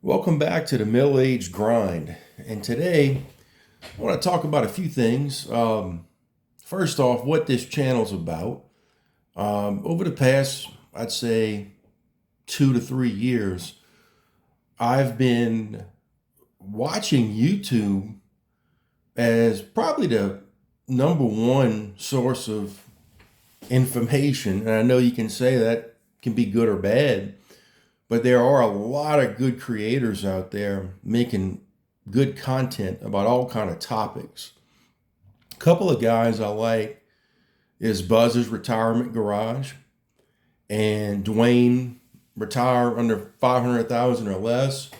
Welcome back to the Middle Age Grind. And today I want to talk about a few things. First off, what this channel's about. Over the past, I'd say, 2 to 3 years, I've been watching YouTube as probably the number one source of information. And I know you can say that can be good or bad, but there are a lot of good creators out there making good content about all kind of topics. A couple of guys I like is Buzz's Retirement Garage and Dwayne Retire Under 500,000 or Less.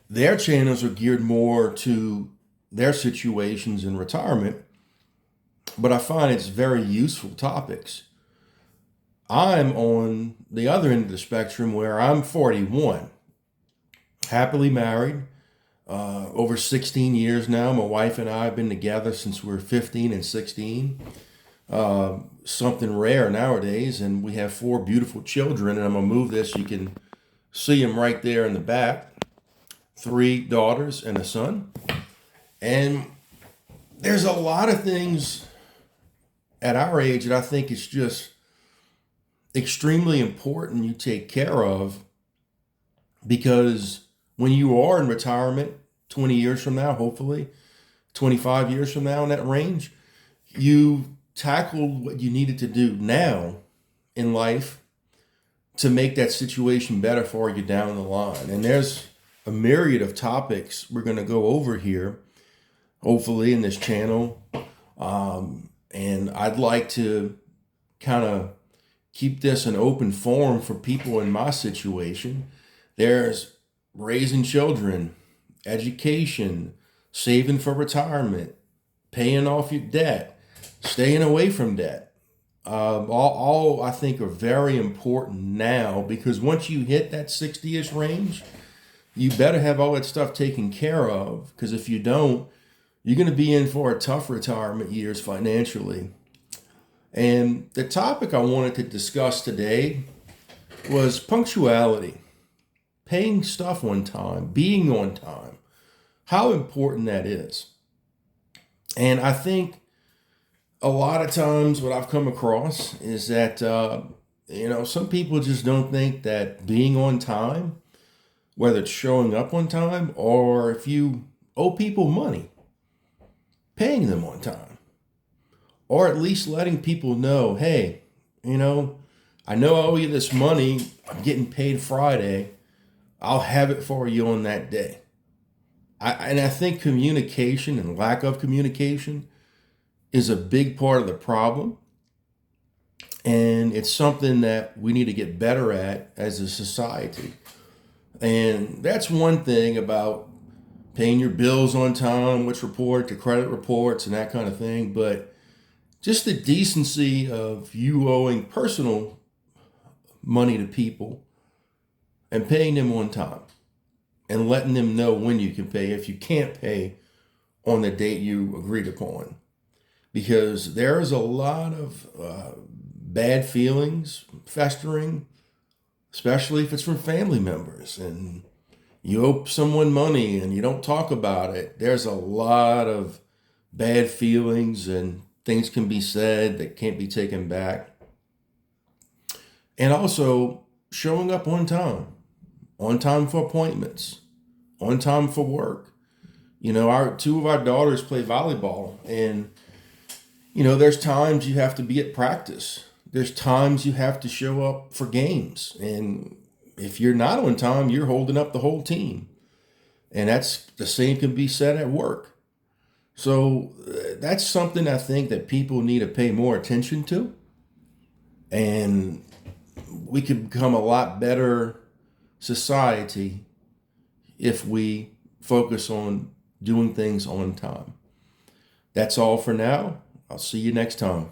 Their channels are geared more to their situations in retirement, but I find it's very useful topics. I'm on the other end of the spectrum where I'm 41, happily married, over 16 years now. My wife and I have been together since we were 15 and 16. Something rare nowadays, and we have four beautiful children. And I'm gonna move this. You can see them right there in the back. Three daughters and a son. And there's a lot of things at our age that I think it's just extremely important you take care of, because when you are in retirement 20 years from now, hopefully 25 years from now in that range, you tackled what you needed to do now in life to make that situation better for you down the line. And there's a myriad of topics we're going to go over here, hopefully in this channel. And I'd like to kind of keep this an open forum for people in my situation. There's raising children, education, saving for retirement, paying off your debt, staying away from debt. All I think are very important now, because once you hit that 60-ish range, you better have all that stuff taken care of, because if you don't, you're going to be in for a tough retirement years financially. And the topic I wanted to discuss today was punctuality, paying stuff on time, being on time, how important that is. And I think a lot of times what I've come across is that, some people just don't think that being on time, whether it's showing up on time or if you owe people money, paying them on time, or at least letting people know, hey, I know I owe you this money. I'm getting paid Friday. I'll have it for you on that day. I think communication and lack of communication is a big part of the problem. And it's something that we need to get better at as a society. And that's one thing about paying your bills on time, which report to credit reports and that kind of thing. But just the decency of you owing personal money to people and paying them on time and letting them know when you can pay if you can't pay on the date you agreed upon. Because there's a lot of bad feelings festering, especially if it's from family members and you owe someone money and you don't talk about it. There's a lot of bad feelings and things can be said that can't be taken back. And also showing up on time for appointments, on time for work. Our two of our daughters play volleyball, and there's times you have to be at practice. There's times you have to show up for games, and if you're not on time, you're holding up the whole team. And that's the same can be said at work. So that's something I think that people need to pay more attention to. And we could become a lot better society if we focus on doing things on time. That's all for now. I'll see you next time.